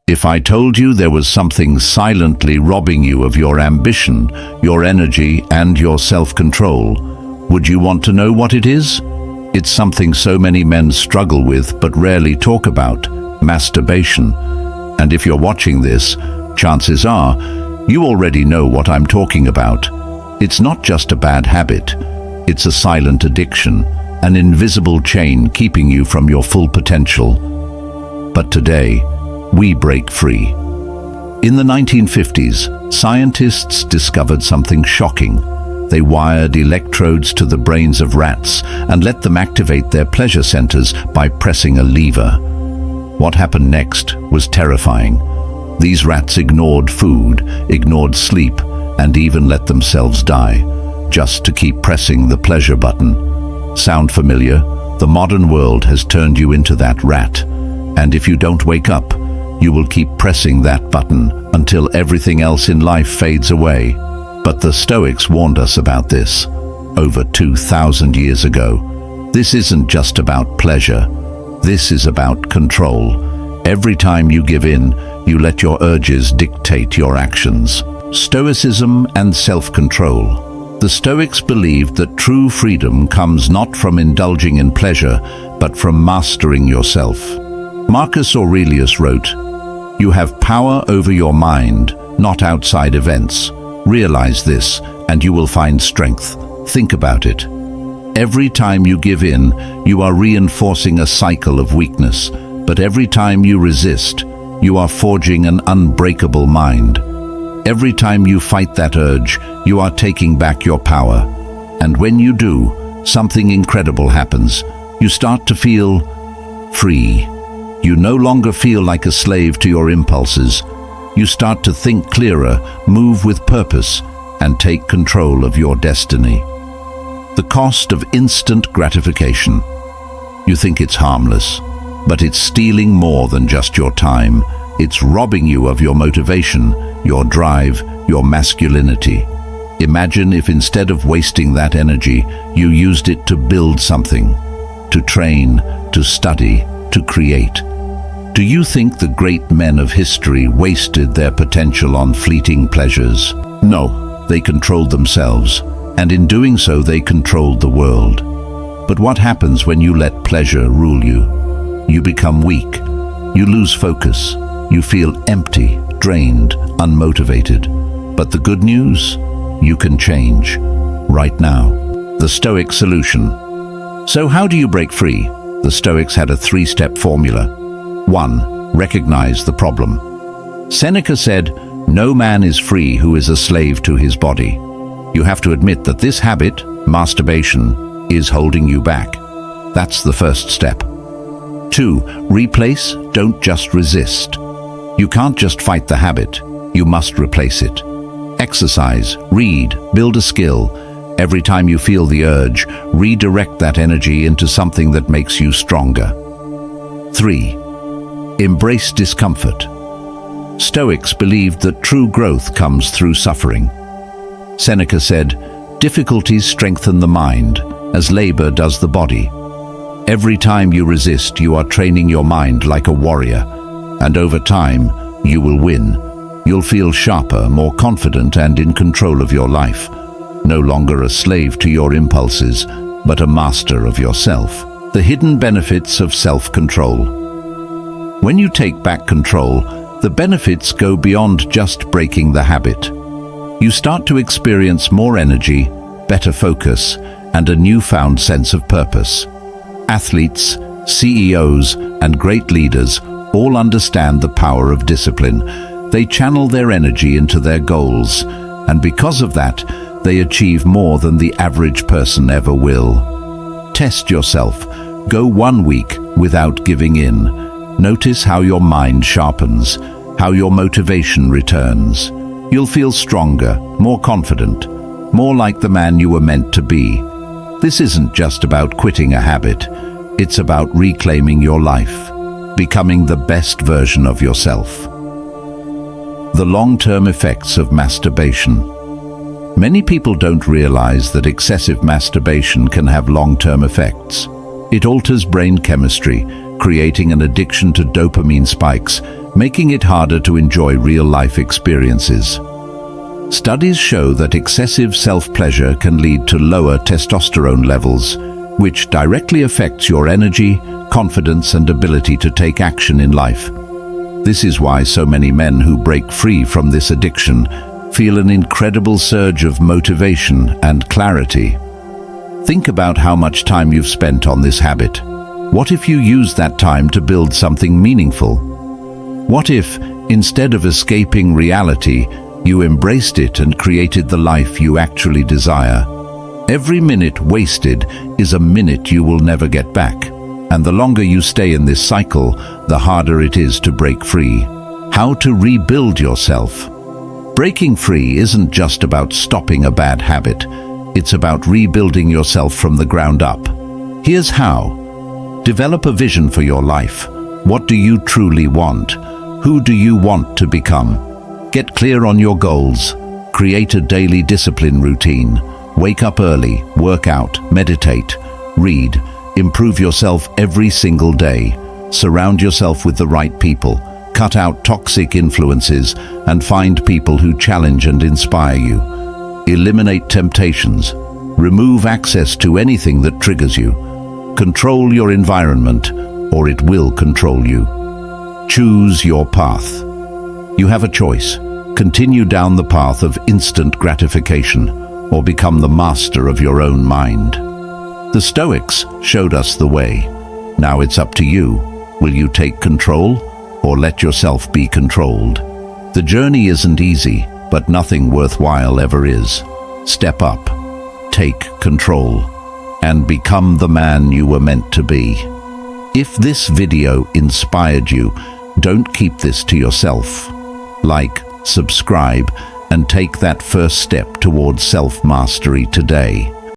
If I told you there was something silently robbing you of your ambition, your energy, and your self-control, would you want to know what it is? It's something so many men struggle with but rarely talk about: masturbation. And if you're watching this, chances are you already know what I'm talking about. It's not just a bad habit, it's a silent addiction, an invisible chain keeping you from your full potential. But today, we break free. In the 1950s, scientists discovered something shocking. They wired electrodes to the brains of rats and let them activate their pleasure centers by pressing a lever. What happened next was terrifying. These rats ignored food, ignored sleep, and even let themselves die, just to keep pressing the pleasure button. Sound familiar? The modern world has turned you into that rat. And if you don't wake up, you will keep pressing that button until everything else in life fades away. But the Stoics warned us about this over 2,000 years ago. This isn't just about pleasure. This is about control. Every time you give in, you let your urges dictate your actions. Stoicism and self-control. The Stoics believed that true freedom comes not from indulging in pleasure, but from mastering yourself. Marcus Aurelius wrote, "You have power over your mind, not outside events. Realize this, and you will find strength." Think about it. Every time you give in, you are reinforcing a cycle of weakness. But every time you resist, you are forging an unbreakable mind. Every time you fight that urge, you are taking back your power. And when you do, something incredible happens. You start to feel free. You no longer feel like a slave to your impulses. You start to think clearer, move with purpose, and take control of your destiny. The cost of instant gratification. You think it's harmless, but it's stealing more than just your time. It's robbing you of your motivation, your drive, your masculinity. Imagine if instead of wasting that energy, you used it to build something, to train, to study, to create. Do you think the great men of history wasted their potential on fleeting pleasures? No, they controlled themselves, and in doing so they controlled the world. But what happens when you let pleasure rule you? You become weak, you lose focus, you feel empty, drained, unmotivated. But the good news? You can change, right now. The Stoic solution. So how do you break free? The Stoics had a 3-step formula. 1. Recognize the problem. Seneca said, "No man is free who is a slave to his body." You have to admit that this habit, masturbation, is holding you back. That's the first step. 2. Replace, don't just resist. You can't just fight the habit, you must replace it. Exercise, read, build a skill. Every time you feel the urge, redirect that energy into something that makes you stronger. 3. Embrace discomfort. Stoics believed that true growth comes through suffering. Seneca said, "Difficulties strengthen the mind, as labor does the body." Every time you resist, you are training your mind like a warrior, and over time, you will win. You'll feel sharper, more confident, and in control of your life. No longer a slave to your impulses, but a master of yourself. The hidden benefits of self-control. When you take back control, the benefits go beyond just breaking the habit. You start to experience more energy, better focus, and a newfound sense of purpose. Athletes, CEOs, and great leaders all understand the power of discipline. They channel their energy into their goals, and because of that, they achieve more than the average person ever will. Test yourself. Go 1 week without giving in. Notice how your mind sharpens, how your motivation returns. You'll feel stronger, more confident, more like the man you were meant to be. This isn't just about quitting a habit. It's about reclaiming your life, becoming the best version of yourself. The long-term effects of masturbation. Many people don't realize that excessive masturbation can have long-term effects. It alters brain chemistry, creating an addiction to dopamine spikes, making it harder to enjoy real-life experiences. Studies show that excessive self-pleasure can lead to lower testosterone levels, which directly affects your energy, confidence, and ability to take action in life. This is why so many men who break free from this addiction feel an incredible surge of motivation and clarity. Think about how much time you've spent on this habit. What if you use that time to build something meaningful? What if, instead of escaping reality, you embraced it and created the life you actually desire? Every minute wasted is a minute you will never get back. And the longer you stay in this cycle, the harder it is to break free. How to rebuild yourself. Breaking free isn't just about stopping a bad habit. It's about rebuilding yourself from the ground up. Here's how. Develop a vision for your life. What do you truly want? Who do you want to become? Get clear on your goals. Create a daily discipline routine. Wake up early, work out, meditate, read. Improve yourself every single day. Surround yourself with the right people. Cut out toxic influences and find people who challenge and inspire you. Eliminate temptations. Remove access to anything that triggers you. Control your environment, or it will control you. Choose your path. You have a choice. Continue down the path of instant gratification, or become the master of your own mind. The Stoics showed us the way. Now it's up to you. Will you take control, or let yourself be controlled? The journey isn't easy, but nothing worthwhile ever is. Step up, take control, and become the man you were meant to be. If this video inspired you, don't keep this to yourself. Like, subscribe, and take that first step towards self-mastery today.